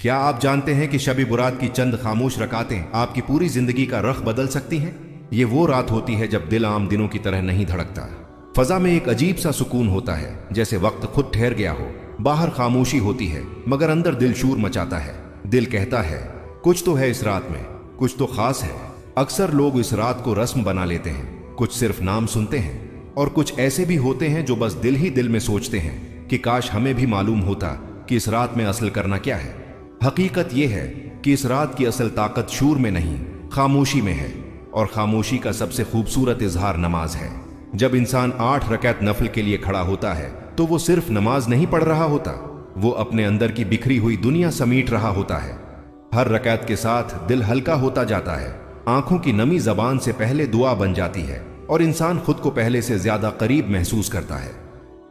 کیا آپ جانتے ہیں کہ شب برات کی چند خاموش رکعتیں आपकी पूरी जिंदगी का रख बदल सकती हैं? ये वो रात होती है जब दिल आम दिनों की तरह नहीं धड़कता। फजा में एक अजीब सा सुकून होता है, जैसे वक्त खुद ठहर गया हो। बाहर खामोशी होती है मगर अंदर दिल शूर मचाता है। दिल कहता है कुछ तो है इस रात में, कुछ तो खास है। अक्सर लोग इस रात को रस्म बना लेते हैं, कुछ सिर्फ नाम सुनते हैं और कुछ ऐसे भी होते हैं जो बस दिल ही दिल में सोचते हैं कि काश हमें भी मालूम होता कि इस रात में असल करना क्या है। हकीकत यह है कि इस रात की असल ताकत शूर में नहीं, खामोशी में है, और खामोशी का सबसे खूबसूरत इजहार नमाज है। जब इंसान 8 रकात नफल के लिए खड़ा होता है तो वो सिर्फ नमाज नहीं पढ़ रहा होता, वो अपने अंदर की बिखरी हुई दुनिया समेट रहा होता है। हर रकात के साथ दिल हल्का होता जाता है, आंखों की नमी जबान से पहले दुआ बन जाती है और इंसान खुद को पहले से ज्यादा करीब महसूस करता है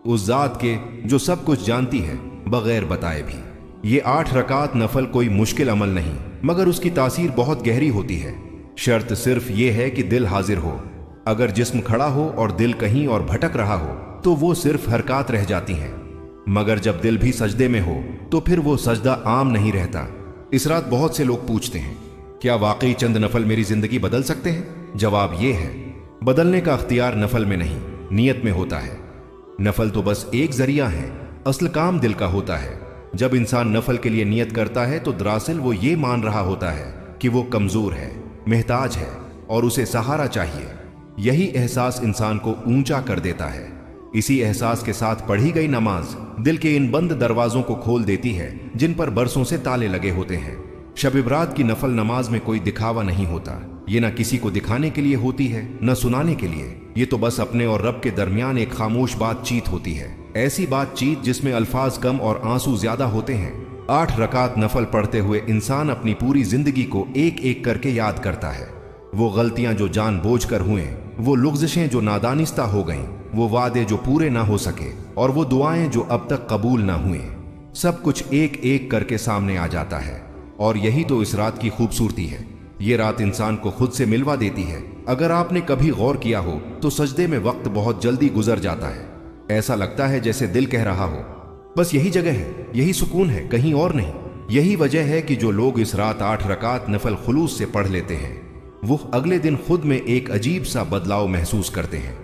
उस जात के जो सब कुछ जानती है बगैर बताए भी। ये 8 रकात नफल कोई मुश्किल अमल नहीं, मगर उसकी तासीर बहुत गहरी होती है। शर्त सिर्फ ये है कि दिल हाजिर हो। अगर जिस्म खड़ा हो और दिल कहीं और भटक रहा हो तो वो सिर्फ हरकत रह जाती हैं, मगर जब दिल भी सजदे में हो तो फिर वो सजदा आम नहीं रहता। इस रात बहुत से लोग पूछते हैं क्या वाकई चंद नफल मेरी जिंदगी बदल सकते हैं? जवाब ये है बदलने का अख्तियार नफल में नहीं, नियत में होता है। नफल तो बस एक जरिया है, असल काम दिल का होता है। जब इंसान नफल के लिए नियत करता है तो दरअसल वो ये मान रहा होता है कि वो कमजोर है, महताज है और उसे सहारा चाहिए। यही एहसास इंसान को ऊंचा कर देता है। इसी एहसास के साथ पढ़ी गई नमाज दिल के इन बंद दरवाजों को खोल देती है जिन पर बरसों से ताले लगे होते हैं। शब बरात की नफल नमाज में कोई दिखावा नहीं होता। ये ना किसी को दिखाने के लिए होती है न सुनाने के लिए। ये तो बस अपने और रब के दरमियान एक खामोश बातचीत होती है, ऐसी बातचीत जिसमें अल्फाज कम और आंसू ज्यादा होते हैं। 8 रकात नफल पढ़ते हुए इंसान अपनी पूरी जिंदगी को एक एक करके याद करता है। वो गलतियां जो जानबूझकर हुए, वो लुग़्ज़िशें जो नादानिस्ता हो गईं, वो वादे जो पूरे ना हो सके और वो दुआएं जो अब तक कबूल ना हुए। सब कुछ एक एक करके सामने आ जाता है और यही तो इस रात की खूबसूरती है। ये रात इंसान को खुद से मिलवा देती है। अगर आपने कभी गौर किया हो तो सजदे में वक्त बहुत जल्दी गुजर जाता है। ऐसा लगता है जैसे दिल कह रहा हो बस यही जगह है, यही सुकून है, कहीं और नहीं। यही वजह है कि जो लोग इस रात 8 रकात नफल खुलूस से पढ़ लेते हैं वो अगले दिन खुद में एक अजीब सा बदलाव महसूस करते हैं।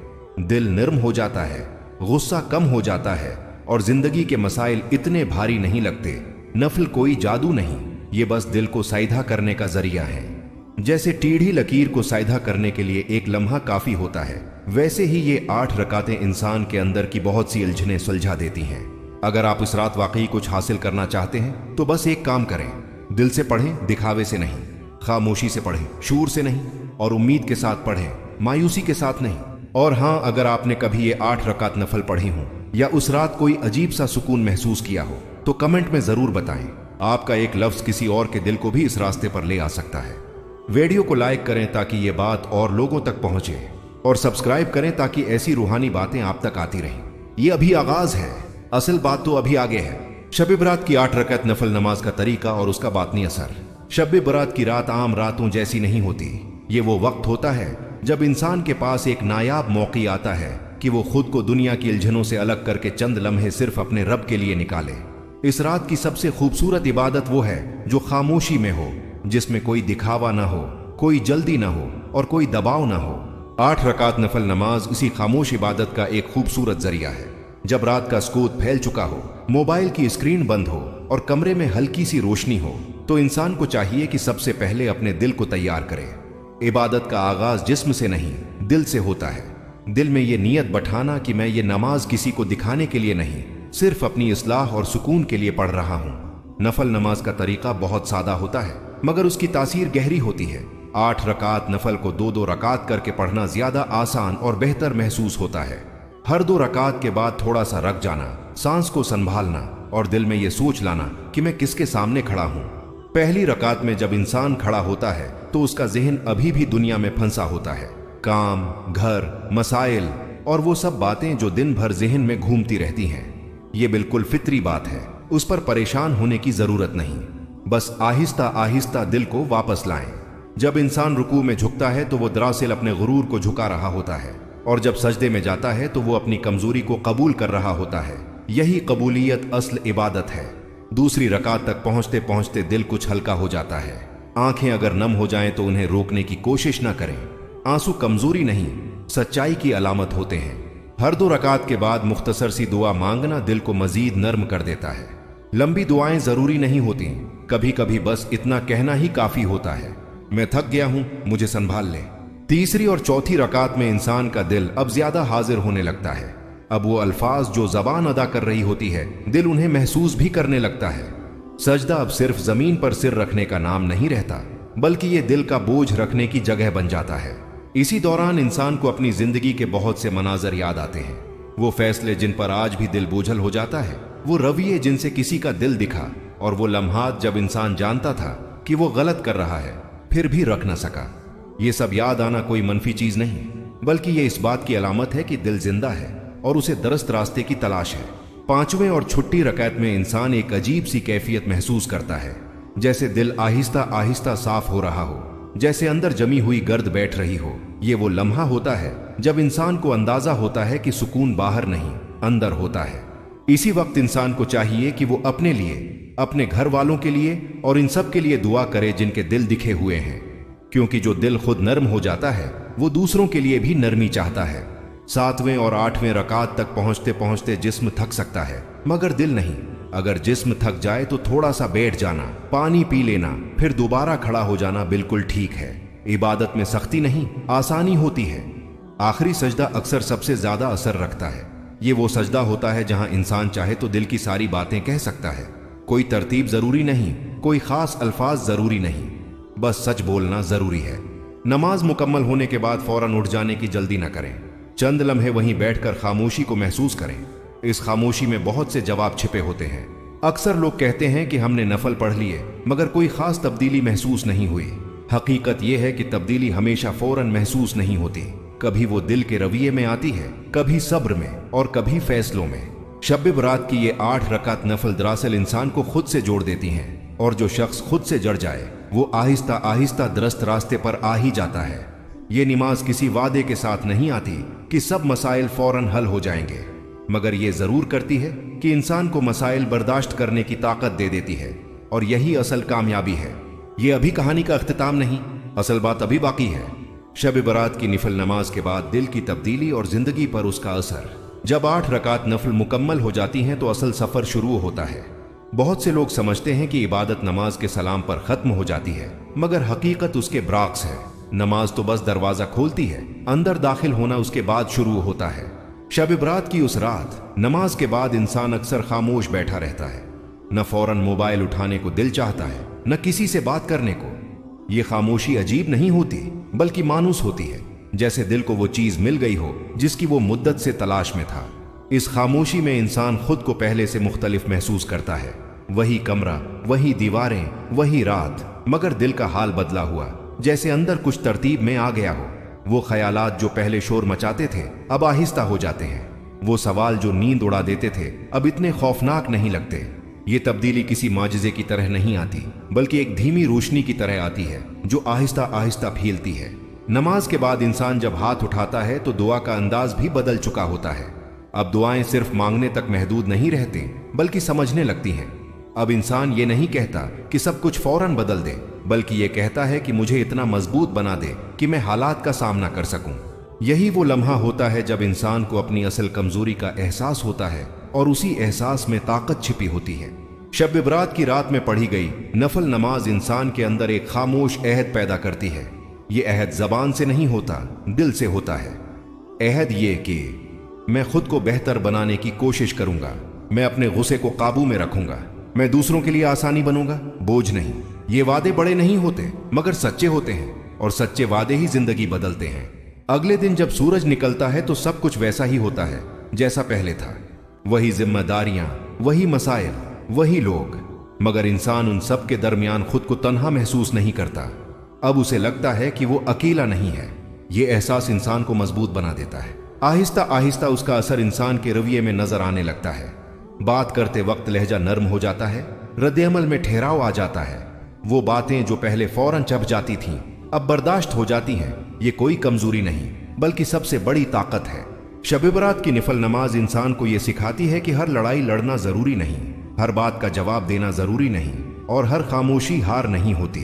दिल नर्म हो जाता है, गुस्सा कम हो जाता है और जिंदगी के मसाइल इतने भारी नहीं लगते। नफल कोई जादू नहीं, ये बस दिल को साइधा करने का जरिया है। जैसे टेढ़ी लकीर को साइधा करने के लिए एक लम्हा काफी होता है, वैसे ही ये 8 रकातें इंसान के अंदर की बहुत सी उलझनें सुलझा देती हैं। अगर आप इस रात वाकई कुछ हासिल करना चाहते हैं तो बस एक काम करें, दिल से पढ़ें, दिखावे से नहीं। खामोशी से पढ़ें, शूर से नहीं, और उम्मीद के साथ पढ़ें, मायूसी के साथ नहीं। और हाँ, अगर आपने कभी ये 8 रकात नफल पढ़ी हों या उस रात कोई अजीब सा सुकून महसूस किया हो तो कमेंट में जरूर बताएं। आपका एक लफ्ज किसी और के दिल को भी इस रास्ते पर ले आ सकता है। वीडियो को लाइक करें ताकि ये बात और लोगों तक पहुंचे और सब्सक्राइब करें ताकि ऐसी रूहानी बातें आप तक आती रहें। ये अभी आगाज है, असल बात तो अभी आगे है। शब बरात की 8 रकात नफल नमाज का तरीका और उसका बातनी असर। शब बरात की रात आम रातों जैसी नहीं होती। ये वो वक्त होता है जब इंसान के पास एक नायाब मौका आता है कि वो खुद को दुनिया की उलझनों से अलग करके चंद लम्हे सिर्फ अपने रब के लिए निकाले। इस रात की सबसे खूबसूरत इबादत वो है जो खामोशी में हो, जिसमें कोई दिखावा ना हो, कोई जल्दी ना हो और कोई दबाव ना हो। 8 रकात नफल नमाज इसी खामोश इबादत का एक खूबसूरत जरिया है। जब रात का सुकूत फैल चुका हो, मोबाइल की स्क्रीन बंद हो और कमरे में हल्की सी रोशनी हो, तो इंसान को चाहिए कि सबसे पहले अपने दिल को तैयार करे। इबादत का आगाज जिस्म से नहीं, दिल से होता है। दिल में ये नियत बैठाना कि मैं ये नमाज किसी को दिखाने के लिए नहीं, सिर्फ अपनी इस्लाह और सुकून के लिए पढ़ रहा हूँ। नफल नमाज का तरीका बहुत सादा होता है मगर उसकी तासीर गहरी होती है। 8 रकात नफल को 2-2 रकात करके पढ़ना ज्यादा आसान और बेहतर महसूस होता है। हर 2 रकात के बाद थोड़ा सा रख जाना, सांस को संभालना और दिल में ये सोच लाना कि मैं किसके सामने खड़ा हूँ। पहली रकात में जब इंसान खड़ा होता है तो उसका जहन अभी भी दुनिया में फंसा होता है, काम, घर, मसाइल और वो सब बातें जो दिन भर जहन में घूमती रहती हैं। ये बिल्कुल फितरी बात है, उस पर परेशान होने की जरूरत नहीं। बस आहिस्ता आहिस्ता दिल को वापस लाएं। जब इंसान रुकू में झुकता है तो वो दरअसल अपने गुरूर को झुका रहा होता है, और जब सजदे में जाता है तो वो अपनी कमजोरी को कबूल कर रहा होता है। यही कबूलियत असल इबादत है। दूसरी रकात तक पहुंचते पहुंचते दिल कुछ हल्का हो जाता है। आंखें अगर नम हो जाएं तो उन्हें रोकने की कोशिश न करें। आंसू कमजोरी नहीं, सच्चाई की अलामत होते हैं। हर 2 रकात के बाद मुख्तसर सी दुआ मांगना दिल को मजीद नर्म कर देता है। लंबी दुआएं जरूरी नहीं होती, कभी कभी बस इतना कहना ही काफी होता है, मैं थक गया हूं, मुझे संभाल ले। तीसरी और चौथी रकात में इंसान का दिल अब ज्यादा हाजिर होने लगता है। अब वो अल्फाज जो जबान अदा कर रही होती है, दिल उन्हें महसूस भी करने लगता है। सजदा अब सिर्फ जमीन पर सिर रखने का नाम नहीं रहता, बल्कि ये दिल का बोझ रखने की जगह बन जाता है। इसी दौरान इंसान को अपनी जिंदगी के बहुत से मनाजर याद आते हैं। वो फैसले जिन पर आज भी दिल बोझल हो जाता है, वो रवैये जिनसे किसी का दिल दिखा, और वो लम्हात जब इंसान जानता था कि वो गलत कर रहा है फिर भी रख न सका। ये सब याद आना कोई मनफी चीज नहीं, बल्कि ये इस बात की अलामत है कि दिल जिंदा है और उसे दरस्त रास्ते की तलाश है। 5वें और छुट्टी रकात में इंसान एक अजीब सी कैफियत महसूस करता है, जैसे दिल आहिस्ता आहिस्ता साफ हो रहा हो, जैसे अंदर जमी हुई गर्द बैठ रही हो। ये वो लम्हा होता है जब इंसान को अंदाजा होता है कि सुकून बाहर नहीं अंदर होता है। इसी वक्त इंसान को चाहिए कि वो अपने लिए, अपने घर वालों के लिए और इन सब के लिए दुआ करे जिनके दिल दिखे हुए हैं, क्योंकि जो दिल खुद नर्म हो जाता है वो दूसरों के लिए भी नरमी चाहता है। 7वें और 8वें रकात तक पहुंचते पहुंचते जिस्म थक सकता है, मगर दिल नहीं। अगर जिस्म थक जाए तो थोड़ा सा बैठ जाना, पानी पी लेना, फिर दोबारा खड़ा हो जाना बिल्कुल ठीक है। इबादत में सख्ती नहीं, आसानी होती है। आखिरी सजदा अक्सर सबसे ज्यादा असर रखता है। ये वो सजदा होता है जहां इंसान चाहे तो दिल की सारी बातें कह सकता है। कोई तरतीब जरूरी नहीं, कोई खास अल्फाज जरूरी नहीं, बस सच बोलना जरूरी है। नमाज मुकम्मल होने के बाद फौरन उठ जाने की जल्दी न करें। चंद लम्हे वहीं बैठकर खामोशी को महसूस करें। इस खामोशी में बहुत से जवाब छिपे होते हैं। अक्सर लोग कहते हैं कि हमने नफल पढ़ लिए, मगर कोई खास तब्दीली महसूस नहीं हुई। हकीकत यह है कि तब्दीली हमेशा फौरन महसूस नहीं होती। कभी वो दिल के रवैये में आती है, कभी सब्र में और कभी फैसलों में। शब बरात की ये 8 रकात नफल दरअसल इंसान को खुद से जोड़ देती हैं, और जो शख्स खुद से जड़ जाए वो आहिस्ता आहिस्ता दुरुस्त रास्ते पर आ ही जाता है। ये नमाज किसी वादे के साथ नहीं आती कि सब मसाइल फौरन हल हो जाएंगे, मगर ये जरूर करती है कि इंसान को मसाइल बर्दाश्त करने की ताकत दे देती है, और यही असल कामयाबी है। ये अभी कहानी का अख्तिताम नहीं, असल बात अभी बाकी है। शब बरात की नफल नमाज के बाद दिल की तब्दीली और जिंदगी पर उसका असर। जब 8 रकात नफल मुकम्मल हो जाती हैं तो असल सफर शुरू होता है। बहुत से लोग समझते हैं कि इबादत नमाज के सलाम पर खत्म हो जाती है, मगर हकीकत उसके बरअक्स है। नमाज तो बस दरवाजा खोलती है, अंदर दाखिल होना उसके बाद शुरू होता है। शब बरात की उस रात नमाज के बाद इंसान अक्सर खामोश बैठा रहता है। न फौरन मोबाइल उठाने को दिल चाहता है, न किसी से बात करने को। ये खामोशी अजीब नहीं होती, बल्कि मानूस होती है, जैसे दिल को वो चीज मिल गई हो जिसकी वो मुद्दत से तलाश में था। इस खामोशी में इंसान खुद को पहले से मुख्तलिफ महसूस करता है। वही कमरा, वही दीवारें, वही रात, मगर दिल का हाल बदला हुआ, जैसे अंदर कुछ तरतीब में आ गया हो। वो ख्यालात जो पहले शोर मचाते थे अब आहिस्ता हो जाते हैं। वो सवाल जो नींद उड़ा देते थे अब इतने खौफनाक नहीं लगते। ये तब्दीली किसी माजिज़े की तरह नहीं आती, बल्कि एक धीमी रोशनी की तरह आती है जो आहिस्ता आहिस्ता फैलती है। नमाज के बाद इंसान जब हाथ उठाता है तो दुआ का अंदाज भी बदल चुका होता है। अब दुआएं सिर्फ मांगने तक महदूद नहीं रहती, बल्कि समझने लगती हैं। अब इंसान ये नहीं कहता कि सब कुछ फौरन बदल दे, बल्कि ये कहता है कि मुझे इतना मजबूत बना दे कि मैं हालात का सामना कर सकूं। यही वो लम्हा होता है जब इंसान को अपनी असल कमजोरी का एहसास होता है, और उसी एहसास में ताकत छिपी होती है। शब बरात की रात में पढ़ी गई नफल नमाज इंसान के अंदर एक खामोश अहद पैदा करती है। ये अहद जबान से नहीं होता, दिल से होता है। अहद ये कि मैं खुद को बेहतर बनाने की कोशिश करूंगा, मैं अपने गुस्से को काबू में रखूंगा, मैं दूसरों के लिए आसानी बनूंगा, बोझ नहीं। ये वादे बड़े नहीं होते, मगर सच्चे होते हैं, और सच्चे वादे ही जिंदगी बदलते हैं। अगले दिन जब सूरज निकलता है तो सब कुछ वैसा ही होता है जैसा पहले था। वही जिम्मेदारियां, वही मसाइल, वही लोग, मगर इंसान उन सब के दरमियान खुद को तन्हा महसूस नहीं करता। अब उसे लगता है कि वो अकेला नहीं है। ये एहसास इंसान को मजबूत बना देता है। आहिस्ता आहिस्ता उसका असर इंसान के रवैये में नजर आने लगता है। बात करते वक्त लहजा नर्म हो जाता है, रद्द-ए-अमल में ठहराव आ जाता है। वो बातें जो पहले फौरन चढ़ जाती थीं अब बर्दाश्त हो जाती हैं। ये कोई कमजोरी नहीं, बल्कि सबसे बड़ी ताकत है। शब बरात की नफल नमाज इंसान को ये सिखाती है कि हर लड़ाई लड़ना जरूरी नहीं, हर बात का जवाब देना जरूरी नहीं और हर खामोशी हार नहीं होती।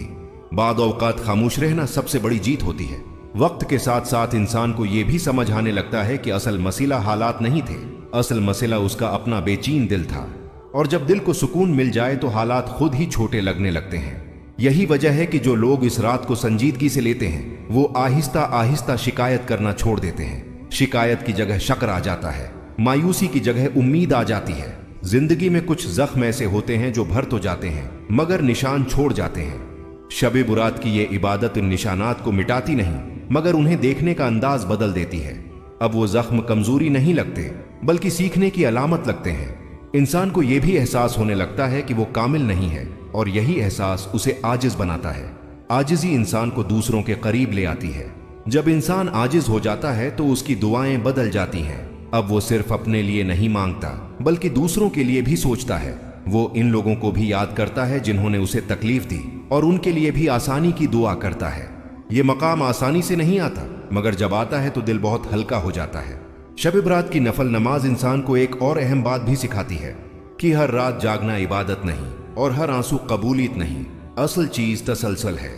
बाद औकात खामोश रहना सबसे बड़ी जीत होती है। वक्त के साथ साथ इंसान को यह भी समझ आने लगता है कि असल मसला हालात नहीं थे, असल मसला उसका अपना बेचैन दिल था। और जब दिल को सुकून मिल जाए तो हालात खुद ही छोटे लगने लगते हैं। यही वजह है कि जो लोग इस रात को संजीदगी से लेते हैं वो आहिस्ता आहिस्ता शिकायत करना छोड़ देते हैं। शिकायत की जगह शक्र आ जाता है, मायूसी की जगह उम्मीद आ जाती है। जिंदगी में कुछ जख्म ऐसे होते हैं जो भर तो जाते हैं मगर निशान छोड़ जाते हैं। शब बुरात की ये इबादत इन निशानात को मिटाती नहीं मगर उन्हें देखने का अंदाज बदल देती है। अब वो जख्म कमजोरी नहीं लगते बल्कि सीखने की अलामत लगते हैं। इंसान को यह भी एहसास होने लगता है कि वो कामिल नहीं है और यही एहसास उसे आजिज बनाता है। आजिजी इंसान को दूसरों के करीब ले आती है। जब इंसान आजिज हो जाता है तो उसकी दुआएं बदल जाती हैं। अब वो सिर्फ अपने लिए नहीं मांगता बल्कि दूसरों के लिए भी सोचता है। वो इन लोगों को भी याद करता है जिन्होंने उसे तकलीफ दी और उनके लिए भी आसानी की दुआ करता है। ये मकाम आसानी से नहीं आता मगर जब आता है तो दिल बहुत हल्का हो जाता है। शब बरात की नफल नमाज इंसान को एक और अहम बात भी सिखाती है कि हर रात जागना इबादत नहीं और हर आंसू कबूलियत नहीं, असल चीज तसलसल है।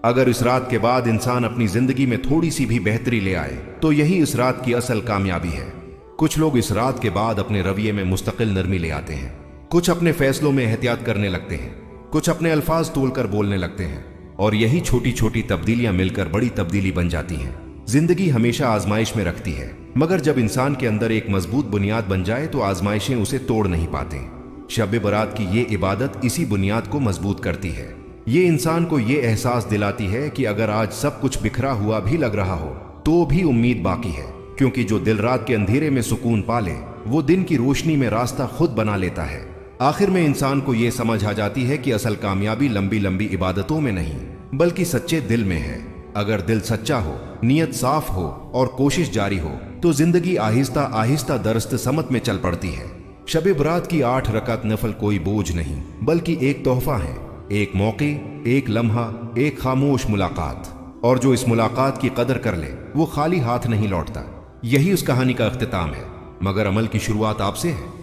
अगर इस रात के बाद इंसान अपनी जिंदगी में थोड़ी सी भी बेहतरी ले आए तो यही इस रात की असल कामयाबी है। कुछ लोग इस रात के बाद अपने रवैये में मुस्तकिल नरमी ले आते हैं, कुछ अपने फैसलों में एहतियात करने लगते हैं, कुछ अपने अल्फाज तोलकर बोलने लगते हैं और यही छोटी छोटी तब्दीलियां मिलकर बड़ी तब्दीली बन जाती हैं। जिंदगी हमेशा आजमाइश में रखती है मगर जब इंसान के अंदर एक मजबूत बुनियाद बन जाए तो आजमाइशें उसे तोड़ नहीं पाते। शब बरात की ये इबादत इसी बुनियाद को मजबूत करती है। ये इंसान को ये एहसास दिलाती है कि अगर आज सब कुछ बिखरा हुआ भी लग रहा हो तो भी उम्मीद बाकी है, क्योंकि जो दिल रात के अंधेरे में सुकून पाले वो दिन की रोशनी में रास्ता खुद बना लेता है। आखिर में इंसान को ये समझ आ जाती है कि असल कामयाबी लंबी लंबी इबादतों में नहीं बल्कि सच्चे दिल में है। अगर दिल सच्चा हो, नीयत साफ हो और कोशिश जारी हो तो जिंदगी आहिस्ता आहिस्ता दरस्त समत में चल पड़ती है। शब बरात की 8 रकात नफल कोई बोझ नहीं बल्कि एक तोहफा है, एक मौके, एक लम्हा, एक खामोश मुलाकात। और जो इस मुलाकात की कदर कर ले वो खाली हाथ नहीं लौटता। यही उस कहानी का इख्तिताम है मगर अमल की शुरुआत आपसे है।